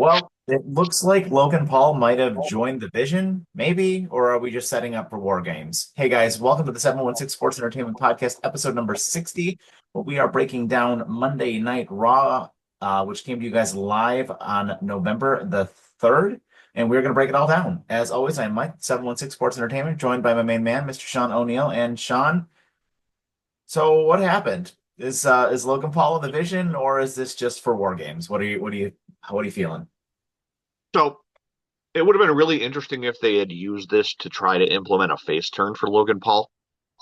Well, it looks like Logan Paul might have joined the Vision, maybe, or are we just setting up for War Games? Hey guys, welcome to the 716 Sports Entertainment Podcast, episode number 60, where we are breaking down Monday Night Raw, which came to you guys live on November the 3rd, and we're going to break it all down. As always, I'm Mike, 716 Sports Entertainment, joined by my main man, Mr. Sean O'Neill. And Sean, so what happened? Is Logan Paul in the Vision, or is this just for War Games? What are you feeling? So it would have been really interesting if they had used this to try to implement a face turn for Logan Paul.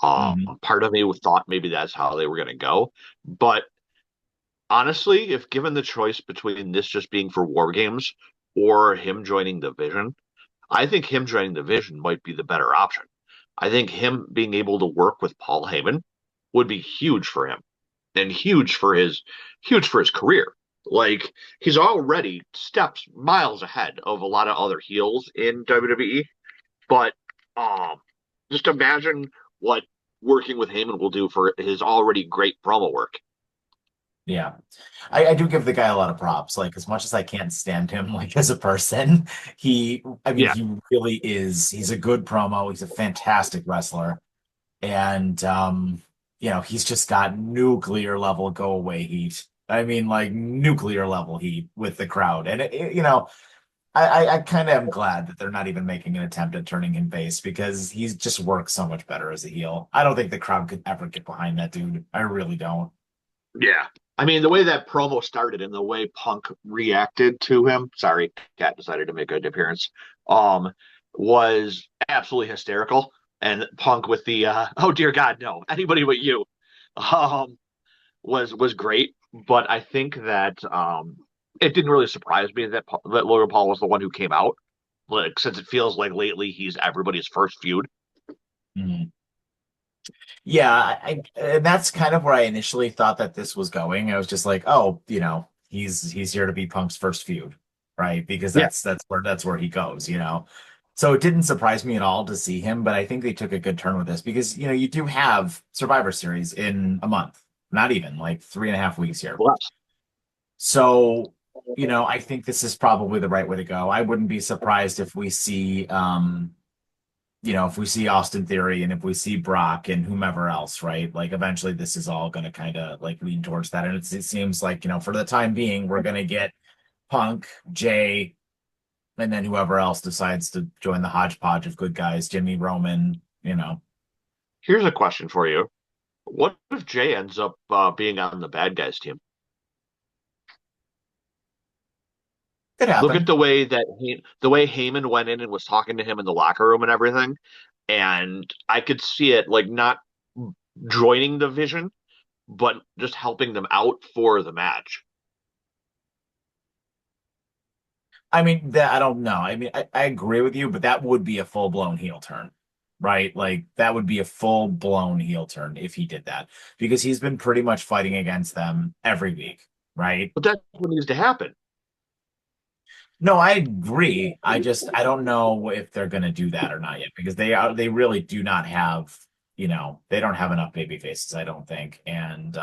Mhm. Part of me thought maybe that's how they were going to go. But honestly, if given the choice between this just being for War Games or him joining the Vision, I think him joining the Vision might be the better option. I think him being able to work with Paul Heyman would be huge for him and huge for his career. Like he's already steps miles ahead of a lot of other heels in WWE. But um, just imagine what working with Heyman will do for his already great promo work. Yeah. I do give the guy a lot of props. Like, as much as I can't stand him, like, as a person, Yeah, he really is. He's a good promo. He's a fantastic wrestler. And, he's just got nuclear level go away heat. I mean, like, nuclear level heat with the crowd. And, I kind of am glad that they're not even making an attempt at turning him face because he's just works so much better as a heel. I don't think the crowd could ever get behind that dude. I really don't. yeah. I mean, the way that promo started and the way Punk reacted to him, sorry, Cat decided to make an appearance, um, was absolutely hysterical. And Punk with the oh dear God, no, anybody but you, um, was great. But I think that it didn't really surprise me that Logan Paul was the one who came out. Like since it feels like lately he's everybody's first feud. Mhm. Yeah, and that's kind of where I initially thought that this was going. I was just like, oh, he's here to be Punk's first feud, right? Because Yeah. that's where he goes. So it didn't surprise me at all to see him, but I think they took a good turn with this because you do have Survivor Series in a month, not even like 3.5 weeks here. Well, So, I think this is probably the right way to go. I wouldn't be surprised if we see Austin Theory and if we see Brock and whomever else, right? Like eventually this is all going to kind of like lean towards that. And it seems like, for the time being, we're going to get Punk, Jay, and then whoever else decides to join the hodgepodge of good guys, Jimmy Roman. here's a question for you. What if Jay ends up being on the bad guys team? Could Look at happen. the way Heyman went in and was talking to him in the locker room and everything, and I could see it like not joining the Vision, but just helping them out for the match. I mean, that I don't know. I mean, I agree with you, but that would be a full-blown heel turn, right? Like that would be a full-blown heel turn if he did that because he's been pretty much fighting against them every week, right? But that's what needs to happen. No, I agree. I don't know if they're going to do that or not yet because they really do not have, they don't have enough baby faces, I don't think. And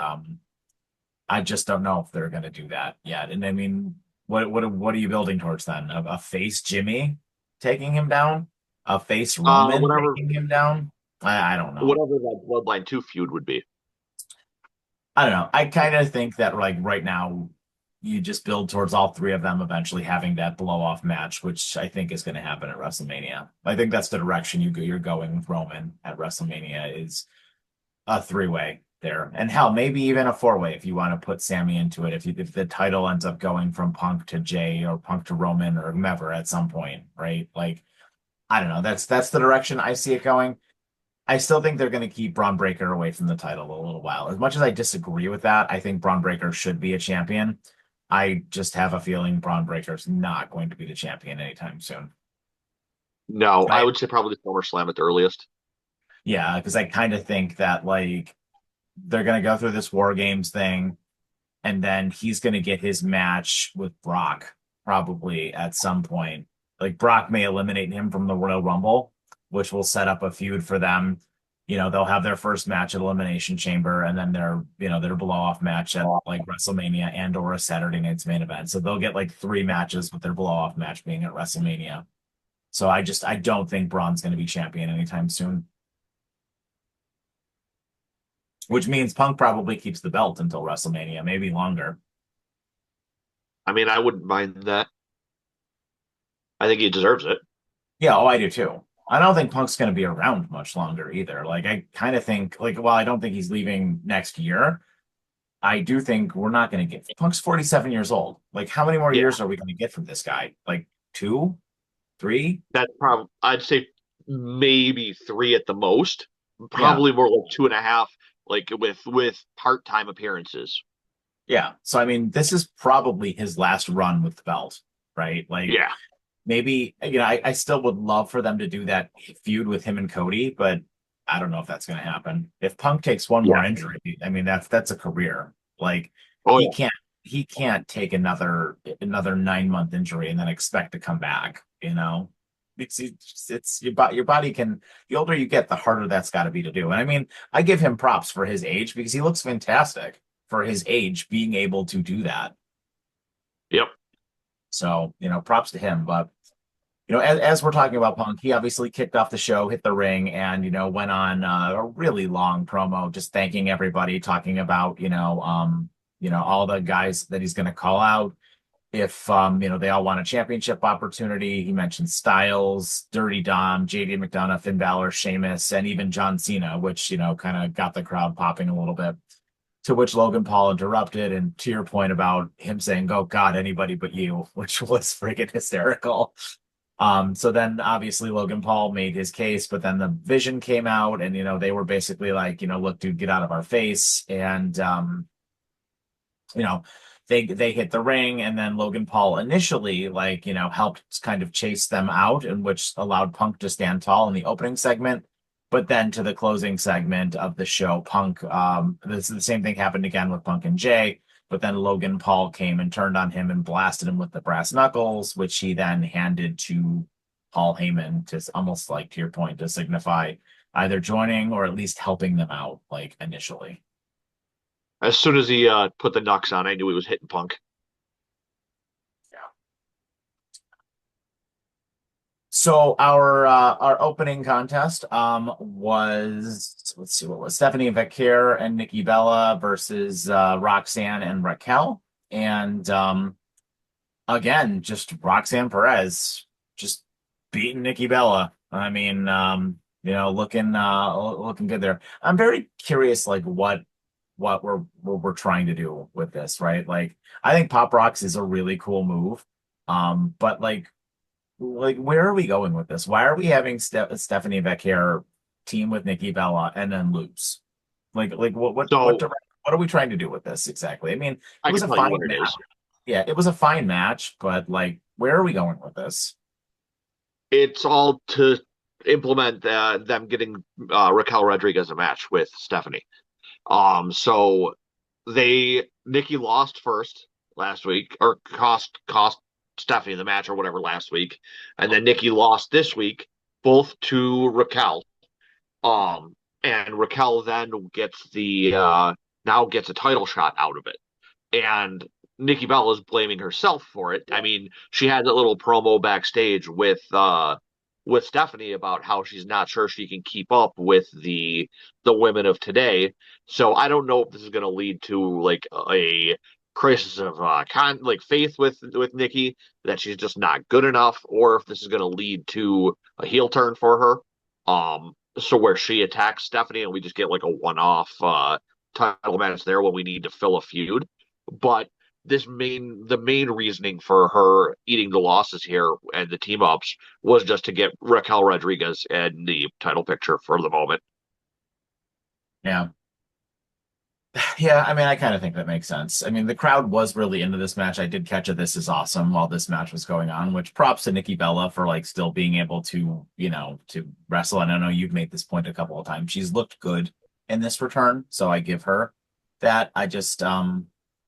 I just don't know if they're going to do that yet. And I mean, what are you building towards then? A face Jimmy taking him down? A face Roman Whatever, taking him down? I don't know. whatever that Bloodline 2 feud would be. I don't know. I kind of think that like right now you just build towards all three of them eventually having that blow off match, which I think is going to happen at WrestleMania. I think that's the direction you're going with Roman at WrestleMania is a three-way there. And hell, maybe even a four-way if you want to put Sammy into it. If the title ends up going from Punk to Jay or Punk to Roman or whomever at some point, right? Like I don't know. That's the direction I see it going. I still think they're going to keep Braun Breaker away from the title a little while. As much as I disagree with that, I think Braun Breaker should be a champion. I just have a feeling Braun Breaker's not going to be the champion anytime soon. No, I I would say probably SummerSlam at the earliest. Yeah, because I kind of think that like they're going to go through this War Games thing, and then he's going to get his match with Brock probably at some point. Like Brock may eliminate him from the Royal Rumble, which will set up a feud for them. they'll have their first match at Elimination Chamber and then their blow off match at like WrestleMania and or a Saturday night's main event. So they'll get like 3 matches with their blow off match being at WrestleMania. So I don't think Braun's going to be champion anytime soon, which means Punk probably keeps the belt until WrestleMania, maybe longer. I mean, I wouldn't mind that. I think he deserves it. Yeah, oh, I do too. I don't think Punk's going to be around much longer either. Like, I kind of think, like, while I don't think he's leaving next year, I do think we're not going to get Punk's 47 years old. Like, how many more Yeah, years are we going to get from this guy? Like, two, three? that's probably, I'd say maybe three at the most. Yeah, Probably more like 2.5, like with part-time appearances. yeah. So, I mean, this is probably his last run with the belt, right? Like, Yeah, maybe, I still would love for them to do that feud with him and Cody, but I don't know if that's going to happen. If Punk takes one more yeah. injury, I mean, that's a career. Like Oh he yeah. can't he can't take another 9 month injury and then expect to come back. It's your body can, the older you get, the harder that's got to be to do. And I mean, I give him props for his age because he looks fantastic for his age being able to do that. Yep. So, props to him. But as we're talking about Punk, he obviously kicked off the show, hit the ring, and went on a really long promo, just thanking everybody, talking about all the guys that he's going to call out if they all want a championship opportunity. He mentioned Styles, Dirty Dom, JD McDonough, Finn Balor, Sheamus, and even John Cena, which kind of got the crowd popping a little bit. To which Logan Paul interrupted, and to your point about him saying, "Oh God, anybody but you," which was freaking hysterical. So then obviously Logan Paul made his case, but then the Vision came out and they were basically like, look, dude, get out of our face. And you know, they hit the ring, and then Logan Paul initially like, helped kind of chase them out, and which allowed Punk to stand tall in the opening segment. But then to the closing segment of the show, Punk, the same thing happened again with Punk and Jay. But then Logan Paul came and turned on him and blasted him with the brass knuckles, which he then handed to Paul Heyman to almost like to your point to signify either joining or at least helping them out, like initially. As soon as he put the knucks on, I knew he was hitting Punk. Yeah. So our opening contest was, let's see, what was Stephanie Vaquer and Nikki Bella versus Roxanne and Raquel. And again, just Roxanne Perez just beating Nikki Bella. I mean, looking good there. I'm very curious, like what we're trying to do with this, right? Like, I think Pop Rocks is a really cool move. But like where are we going with this? Why are we having Stephanie Becker team with Nikki Bella and then lose? Like So what are we trying to do with this exactly? I mean, it I was can a tell you fine what it match. is. Yeah, it was a fine match, but like, where are we going with this? It's all to implement them getting Raquel Rodriguez a match with Stephanie. So Nikki lost first last week, or cost Stephanie the match or whatever last week, and then Nikki lost this week, both to Raquel. Um, and Raquel then gets the now gets a title shot out of it, and Nikki Bella is blaming herself for it. I mean, she had that little promo backstage with Stephanie about how she's not sure she can keep up with the women of today. So I don't know if this is going to lead to like a crisis of like faith with Nikki, that she's just not good enough, or if this is going to lead to a heel turn for her. So where she attacks Stephanie and we just get like a one-off title match there when we need to fill a feud. But the main reasoning for her eating the losses here and the team ups was just to get Raquel Rodriguez in the title picture for the moment. Yeah. Yeah, I mean, I kind of think that makes sense. I mean, the crowd was really into this match. I did catch a "This is awesome" while this match was going on, which props to Nikki Bella for like still being able to wrestle. And I know you've made this point a couple of times. She's looked good in this return, so I give her that. I just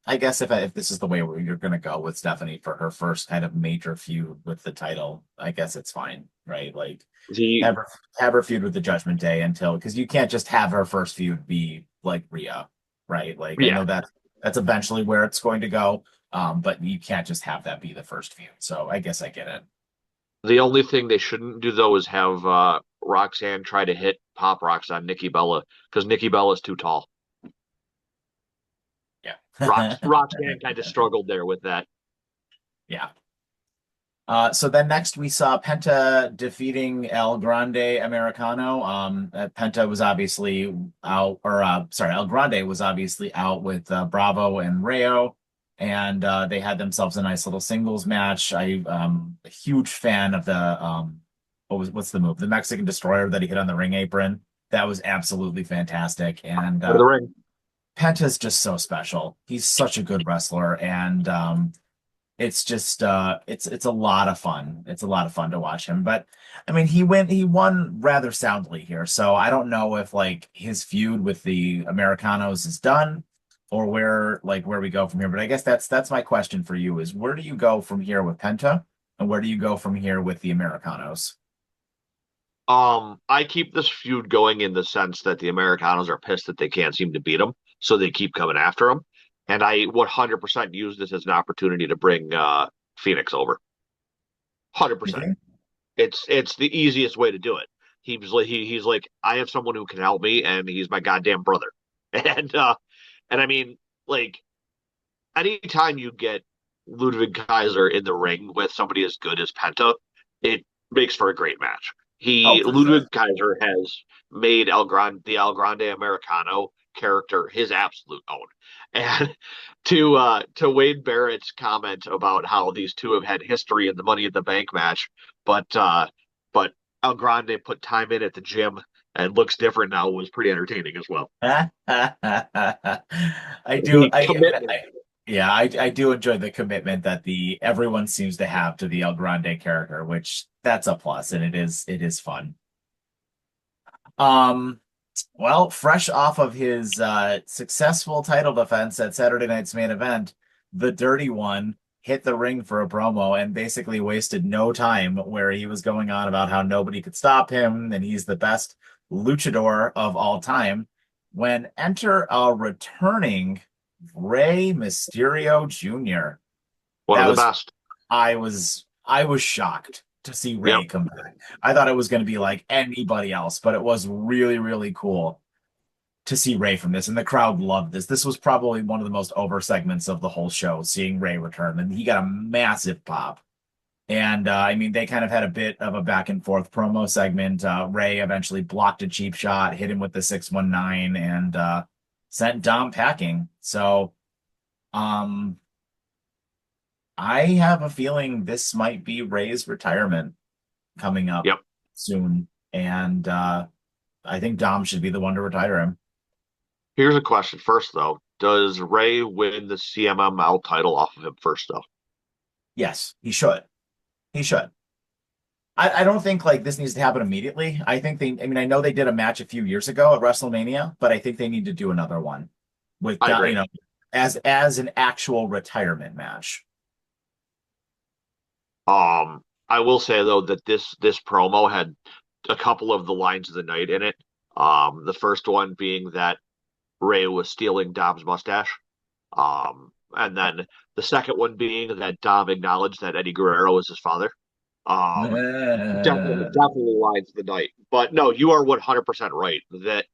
I guess if this is the way where you're going to go with Stephanie for her first kind of major feud with the title, I guess it's fine, right? Like The have her have her feud with the Judgment Day until because you can't just have her first feud be like Rhea, right? Like I Yeah, know that that's eventually where it's going to go, but you can't just have that be the first feud. So I guess I get it. the only thing they shouldn't do though is have Roxanne try to hit Pop Rocks on Nikki Bella because Nikki Bella's too tall. Yeah. Roxanne kind of struggled there with that. Yeah. So then next we saw Penta defeating El Grande Americano. Penta was obviously out, or sorry, El Grande was obviously out with Bravo and Rayo, and they had themselves a nice little singles match. I'm a huge fan of the what's the move? The Mexican Destroyer that he hit on the ring apron. That was absolutely fantastic, and Out of the ring. Penta's just so special. He's such a good wrestler, and it's just it's a lot of fun. It's a lot of fun to watch him. But I mean he won rather soundly here. So I don't know if like his feud with the Americanos is done or where we go from here. But I guess that's my question for you is where do you go from here with Penta and where do you go from here with the Americanos? I keep this feud going in the sense that the Americanos are pissed that they can't seem to beat him, so they keep coming after him. And I 100% use this as an opportunity to bring Phoenix over. You 100%. think? It's the easiest way to do it. He's like I have someone who can help me, and he's my goddamn brother. And I mean, like anytime you get Ludwig Kaiser in the ring with somebody as good as Penta, it makes for a great match. Oh, He for sure. Ludwig Kaiser has made the El Grande Americano character his absolute own. And to Wade Barrett's comment about how these two have had history in the Money at the Bank match, but El Grande put time in at the gym and looks different now was pretty entertaining as well. I do. The commitment. Yeah, I do enjoy the commitment that the everyone seems to have to the El Grande character, which that's a plus, and it is fun. Um, well, fresh off of his successful title defense at Saturday night's main event, the Dirty One hit the ring for a promo and basically wasted no time where he was going on about how nobody could stop him and he's the best luchador of all time. When enter a returning Rey Mysterio Jr. One of That the was best. I was shocked to see Yep. Ray come back. I thought it was going to be like anybody else, but it was really, really cool to see Ray from this, and the crowd loved this. This was probably one of the most over segments of the whole show, seeing Ray return, and he got a massive pop. And I mean, they kind of had a bit of a back and forth promo segment. Ray eventually blocked a cheap shot, hit him with the 619, and sent Dom packing. So, um, I have a feeling this might be Ray's retirement coming up Yep. soon, and I think Dom should be the one to retire him. Here's a question first, though. Does Ray win the CMML title off of him first, though? Yes, he should. He should. I don't think like this needs to happen immediately. I think I mean, I know they did a match a few years ago at WrestleMania, but I think they need to do another one with, I agree. as an actual retirement match. I will say though that this promo had a couple of the lines of the night in it. The first one being that Ray was stealing Dom's mustache. And then the second one being that Dom acknowledged that Eddie Guerrero is his father. Um, definitely lines of the night. But no, you are 100% right that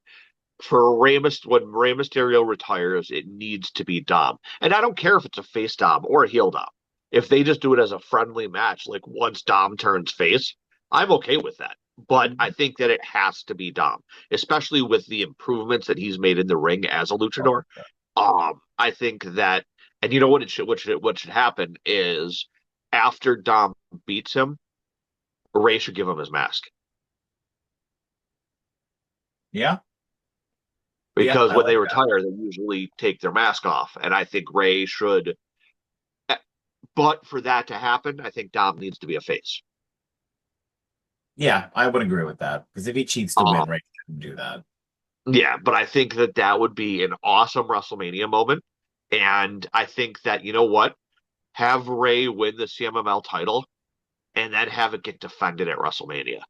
when Rey Mysterio retires, it needs to be Dom. And I don't care if it's a face Dom or a heel Dom. If they just do it as a friendly match, like once Dom turns face, I'm okay with that. But I think that it has to be Dom, especially with the improvements that he's made in the ring as a luchador. I think that, and you know what should happen is after Dom beats him, Ray should give him his mask Yeah, yeah, because I when they like that. retire, they usually take their mask off, and I think Ray should. But for that to happen, I think Dom needs to be a face. Yeah, I would agree with that because if he cheats to Um, win, Ray shouldn't do that. yeah, but I think that would be an awesome WrestleMania moment. And I think that, you know what? Have Ray win the CMML title and then have it get defended at WrestleMania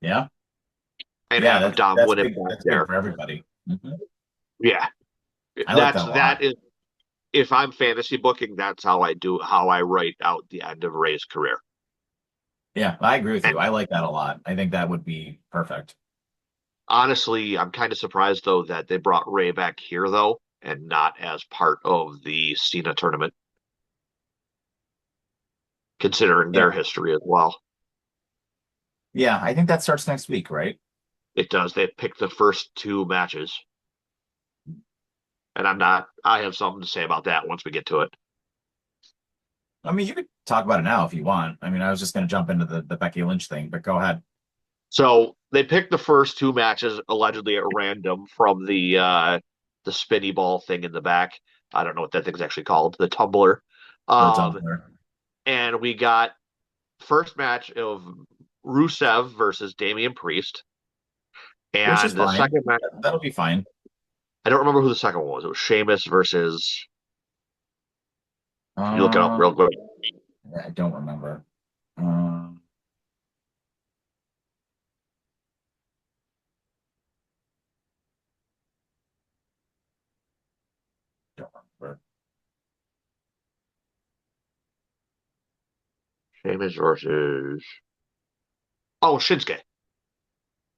Yeah. and Yeah, have that's Dom that's win it big. back That's big there. for everybody. Yeah. I like That's that a lot. that is if I'm fantasy booking, that's how I write out the end of Ray's career. Yeah, I agree with And you. I like that a lot. I think that would be perfect. honestly, I'm kind of surprised though that they brought Ray back here though, and not as part of the Cena tournament, considering Yeah. their history as well. Yeah, I think that starts next week, right? It does. They picked the first two matches, and I have something to say about that once we get to it. I mean, you could talk about it now if you want. I mean, I was just going to jump into the Becky Lynch thing, but go ahead. So they picked the first two matches allegedly at random from the spinny ball thing in the back. I don't know what that thing's actually called, the tumbler. The Um, Tumblr, and we got first match of Rusev versus Damian Priest, which is and the fine. second match That'll be fine. I don't remember who the second one was. It was Sheamus versus. Can you look it up real Um, quick? I don't remember. Um, don't remember. Sheamus versus Shinsuke.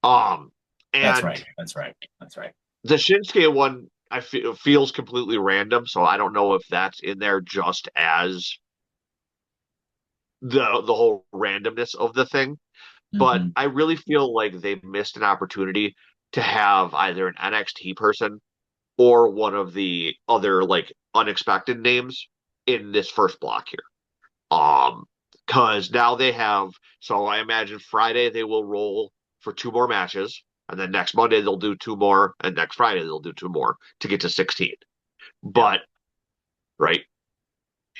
Um, That's and right. That's right. That's right. the Shinsuke one I feel feels completely random, so I don't know if that's in there just as the whole randomness of the thing. But Hmm. I really feel like they missed an opportunity to have either an NXT person or one of the other like unexpected names in this first block here. Um, because now they have, so I imagine Friday they will roll for two more matches, and then next Monday they'll do two more, and next Friday they'll do two more to get to 16. Yeah, But, right?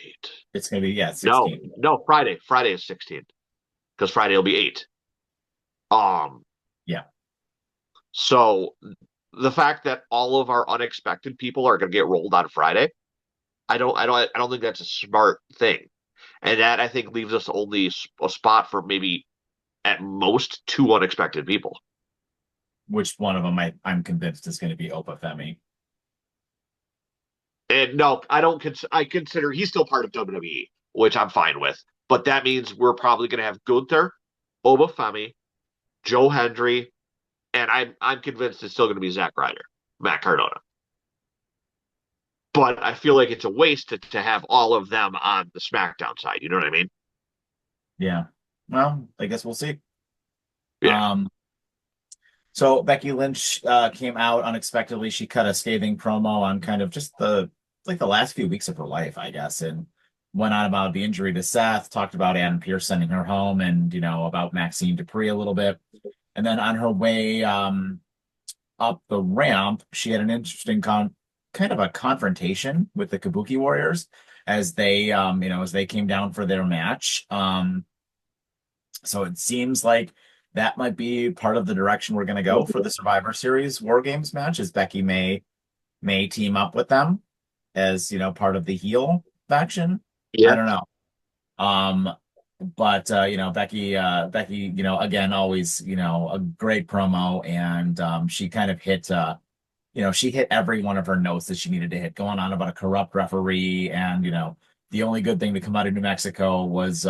Eight. it's gonna be yeah, No, 16. no, Friday. Friday is 16 because Friday will be eight. Um, Yeah, so the fact that all of our unexpected people are going to get rolled on Friday, I don't think that's a smart thing. And that I think leaves us only a spot for maybe at most two unexpected people. which one of them I'm convinced is going to be Opa Femi. And no, I don't. I consider he's still part of WWE, which I'm fine with. But that means we're probably going to have Gunther, Obafemi, Joe Hendry, and I'm convinced it's still going to be Zack Ryder, Matt Cardona. But I feel like it's a waste to have all of them on the SmackDown side. You know what I mean? Yeah. Well, I guess we'll see. Yeah. Um, so Becky Lynch came out unexpectedly. She cut a scathing promo on kind of just the last few weeks of her life, I guess, and went on about the injury to Seth, talked about Adam Pearce sending her home, and about Maxine Dupree a little bit. And then on her way up the ramp, she had an interesting kind of a confrontation with the Kabuki Warriors as they came down for their match. So it seems like that might be part of the direction we're going to go for the Survivor Series War Games match. Is Becky may team up with them as part of the heel faction. I Yeah. don't know. Um, but Becky, again, always a great promo, and she kind of hit she hit every one of her notes that she needed to hit, going on about a corrupt referee, and the only good thing to come out of New Mexico was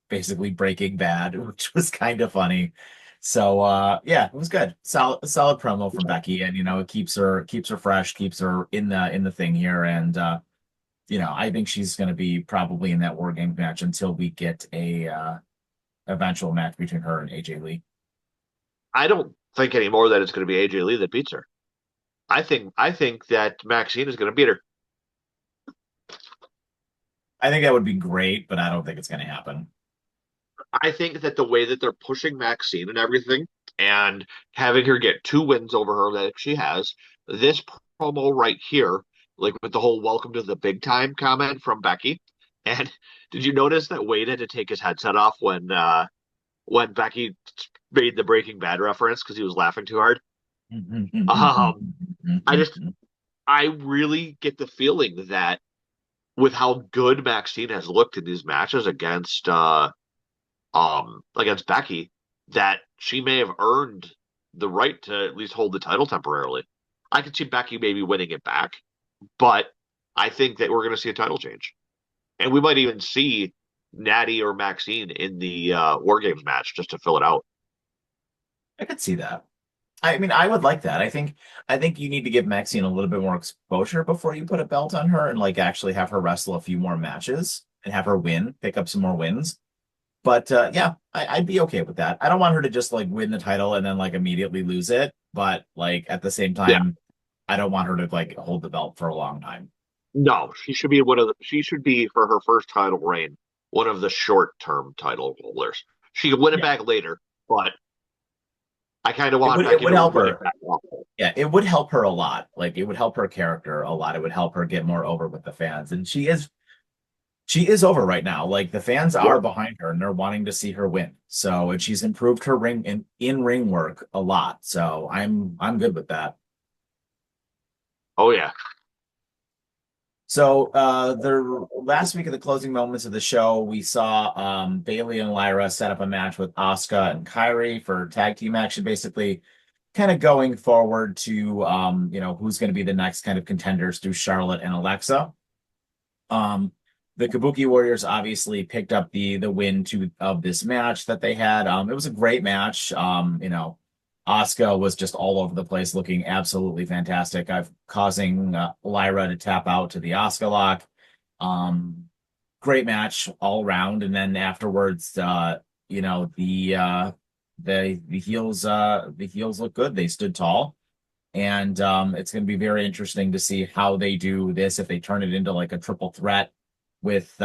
basically Breaking Bad, which was kind of funny. So yeah, it was good. Solid promo from Becky, and it keeps her fresh, keeps her in the thing here, and I think she's going to be probably in that War Games match until we get a eventual match between her and AJ Lee. I don't think anymore that it's going to be AJ Lee that beats her. I think that Maxine is going to beat her. I think that would be great, but I don't think it's going to happen. I think that the way that they're pushing Maxine and everything, and having her get two wins over her that she has, this promo right here, like with the whole "Welcome to the Big Time" comment from Becky. And did you notice that Wade had to take his headset off when Becky made the Breaking Bad reference because he was laughing too hard? Um, I just I really get the feeling that with how good Maxine has looked in these matches against Becky, that she may have earned the right to at least hold the title temporarily. I could see Becky maybe winning it back, but I think that we're going to see a title change, and we might even see Natty or Maxine in the War Games match just to fill it out. I could see that. I mean, I would like that. I think you need to give Maxine a little bit more exposure before you put a belt on her and like actually have her wrestle a few more matches and have her win, pick up some more wins. But yeah, I'd be okay with that. I don't want her to just like win the title and then like immediately lose it. But like at the same Yeah, time, I don't want her to like hold the belt for a long time. no, she should be one of the. She should be for her first title reign one of the short-term title holders. She can win it Yeah, back later, but I kind of it want would it Becky would to help win it her. back. Yeah, it would help her a lot. Like it would help her character a lot. It would help her get more over with the fans. And she is over right now. Like the fans Yeah. are behind her and they're wanting to see her win. So and she's improved her in ring work a lot. So I'm good with that. Oh yeah. So the last week of the closing moments of the show, we saw Bailey and Lyra set up a match with Asuka and Kyrie for tag team action, basically kind of going forward to who's going to be the next kind of contenders through Charlotte and Alexa. Um, the Kabuki Warriors obviously picked up the win of this match that they had. It was a great match. Asuka was just all over the place, looking absolutely fantastic. I've causing Lyra to tap out to the Asuka lock. Um, Great match all around. And then afterwards, you know, the heels look good. They stood tall. And it's going to be very interesting to see how they do this if they turn it into like a triple threat with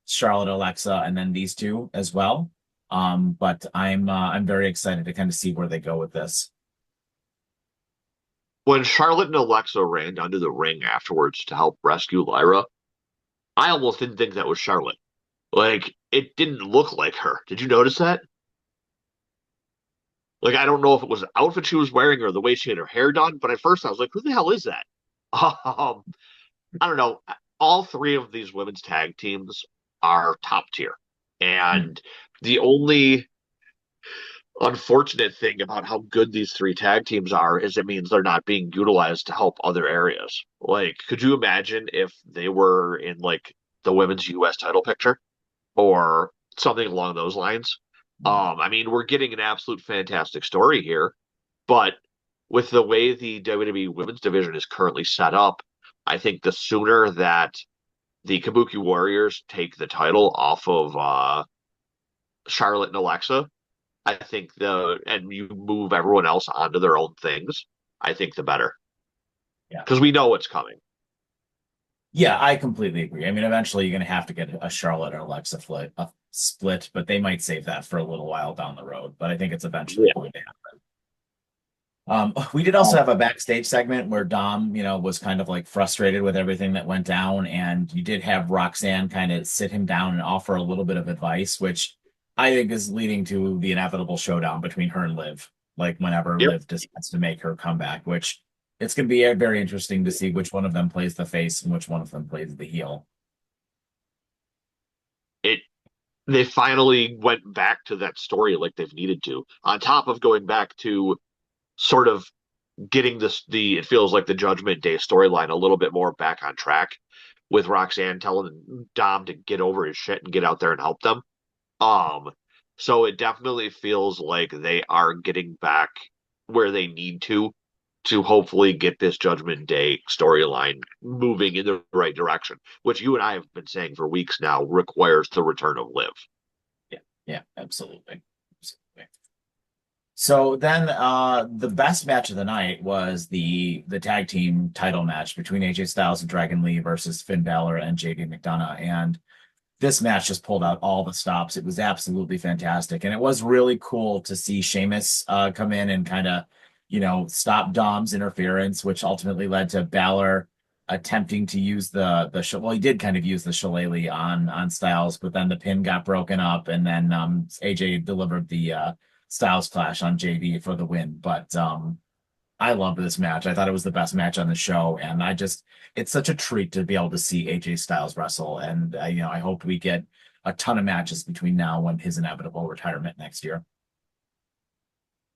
Charlotte, Alexa, and then these two as well. But I'm very excited to kind of see where they go with this. When Charlotte and Alexa ran down to the ring afterwards to help rescue Lyra, I almost didn't think that was Charlotte. Like, it didn't look like her. Did you notice that? Like, I don't know if it was the outfit she was wearing or the way she had her hair done, but at first I was like, who the hell is that? I don't know. All three of these women's tag teams are top tier. Hmm. And the only unfortunate thing about how good these three tag teams are is it means they're not being utilized to help other areas. Like, could you imagine if they were in like the women's US title picture or something along those lines? I mean, we're getting an absolute fantastic story here, but with the way the WWE women's division is currently set up, I think the sooner that the Kabuki Warriors take the title off of Charlotte and Alexa, I think and you move everyone else onto their own things, I think the better Yeah. because we know what's coming. Yeah, I completely agree. I mean, eventually you're going to have to get a Charlotte or Alexa split, but they might save that for a little while down the road. But I think it's eventually Yeah. going to happen. We did also have a backstage segment where Dom, was kind of like frustrated with everything that went down, and you did have Roxanne kind of sit him down and offer a little bit of advice, which I think is leading to the inevitable showdown between her and Liv. Like whenever Yep. Liv decides to make her comeback, which it's going to be very interesting to see which one of them plays the face and which one of them plays the heel. It they finally went back to that story like they've needed to. On top of going back to sort of getting the it feels like the Judgment Day storyline a little bit more back on track with Roxanne telling Dom to get over his shit and get out there and help them. Um, so it definitely feels like they are getting back where they need to hopefully get this Judgment Day storyline moving in the right direction, which you and I have been saying for weeks now requires the return of Liv. Yeah, yeah, absolutely. Absolutely. So then the best match of the night was the tag team title match between AJ Styles and Dragon Lee versus Finn Balor and JD McDonough. And this match just pulled out all the stops. It was absolutely fantastic. And it was really cool to see Sheamus come in and kind of, stop Dom's interference, which ultimately led to Balor attempting to use well, he did kind of use the shillelagh on Styles, but then the pin got broken up, and then AJ delivered the Styles Clash on JD for the win. But I love this match. I thought it was the best match on the show, and it's such a treat to be able to see AJ Styles wrestle. And I hope we get a ton of matches between now and his inevitable retirement next year.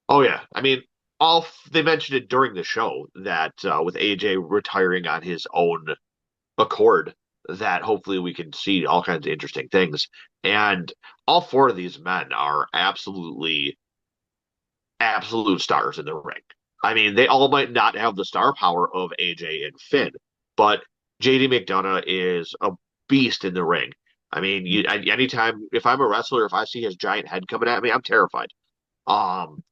Oh yeah, I mean, they mentioned it during the show that with AJ retiring on his own accord, that hopefully we can see all kinds of interesting things. And all four of these men are absolute stars in the ring. I mean, they all might not have the star power of AJ and Finn, but JD McDonough is a beast in the ring. I mean, anytime if I'm a wrestler, if I see his giant head coming at me, I'm terrified. Um,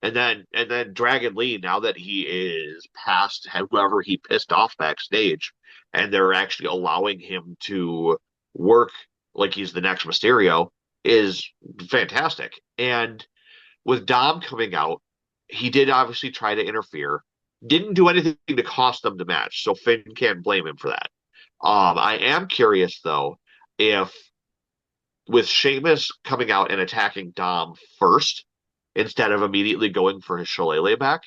and then Dragon Lee, now that he is past whoever he pissed off backstage, and they're actually allowing him to work like he's the next Mysterio, is fantastic. And with Dom coming out, he did obviously try to interfere. Didn't do anything to cost them the match, so Finn can't blame him for that. I am curious though if with Sheamus coming out and attacking Dom first instead of immediately going for his shillelagh back,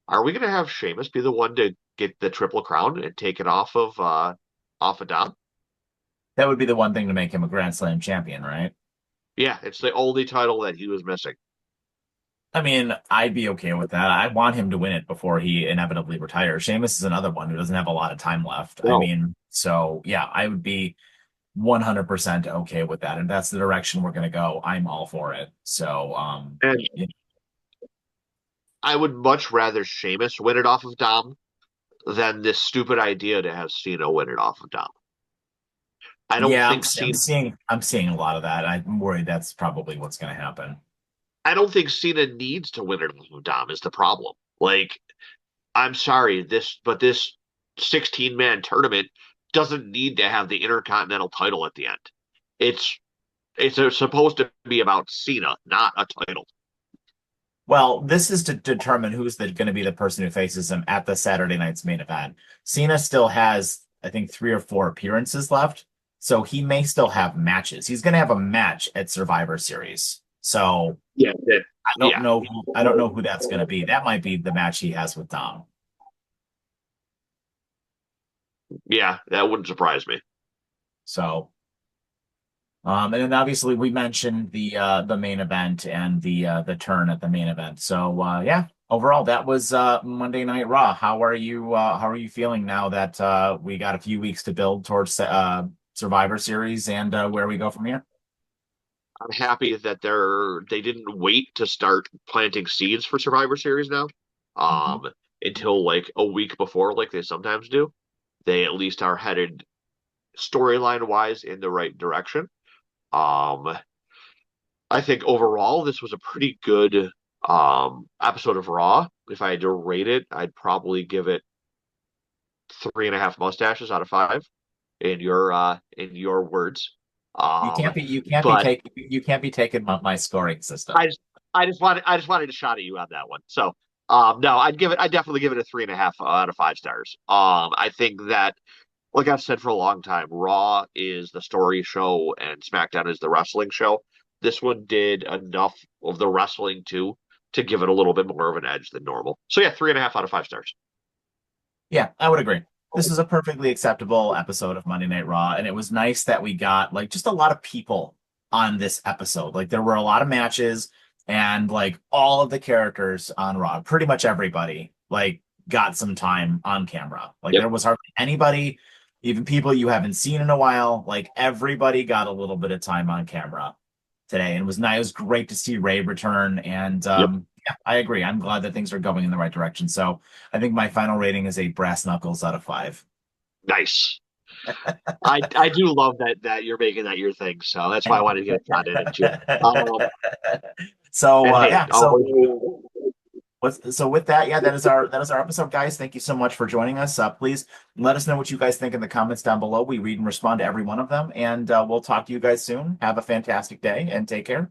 are we going to have Sheamus be the one to get the Triple Crown and take it off of Dom? That would be the one thing to make him a Grand Slam champion, right? Yeah, it's the only title that he was missing. I mean, I'd be okay with that. I want him to win it before he inevitably retires. Sheamus is another one who doesn't have a lot of time left. I No. mean, so yeah, I would be 100% okay with that. And that's the direction we're going to go. I'm all for it. So, And yeah, I would much rather Sheamus win it off of Dom than this stupid idea to have Cena win it off of Dom. I don't yeah, think Cena I'm seeing a lot of that. I'm worried that's probably what's going to happen. I don't think Cena needs to win it off of Dom is the problem. Like, I'm sorry, this 16-man tournament doesn't need to have the Intercontinental title at the end. It's supposed to be about Cena, not a title. Well, this is to determine who's going to be the person who faces him at the Saturday night's main event. Cena still has, I think, 3 or 4 appearances left, so he may still have matches. He's going to have a match at Survivor Series. So Yeah, yeah, I don't know who that's going to be. That might be the match he has with Dom. yeah. That wouldn't surprise me. So, and then obviously we mentioned the main event and the turn at the main event. So yeah, overall that was Monday Night Raw. How are you feeling now that we got a few weeks to build towards Survivor Series and where we go from here? I'm happy that they didn't wait to start planting seeds for Survivor Series now, Mhm. um, until like a week before, like they sometimes do. They at least are headed storyline wise in the right direction. Um, I think overall this was a pretty good episode of Raw. If I had to rate it, I'd probably give it 3.5 mustaches out of 5 in your words. Um, but You can't be taking my scoring system. I just I just wanted to shot at you on that one. So no, I'd definitely give it a 3.5 out of 5 stars. I think that like I've said for a long time, Raw is the story show and SmackDown is the wrestling show. This one did enough of the wrestling too to give it a little bit more of an edge than normal. So yeah, 3.5 out of 5 stars. Yeah, I would agree. This is a perfectly acceptable episode of Monday Night Raw, and it was nice that we got like just a lot of people on this episode. Like there were a lot of matches, and like all of the characters on Raw, pretty much everybody, like got some time on camera. Like Yep. there was hardly anybody, even people you haven't seen in a while. Like everybody got a little bit of time on camera today, and it was nice. It was great to see Ray return, and Yep. yeah, I agree. I'm glad that things are going in the right direction. So I think my final rating is a brass knuckles out of 5. Nice. I do love that you're making that your thing, so that's why I wanted to get a shot in it too. So And hey, yeah, so with that, yeah, that is our episode, guys. Thank you so much for joining us. Please let us know what you guys think in the comments down below. We read and respond to every one of them, and we'll talk to you guys soon. Have a fantastic day and take care.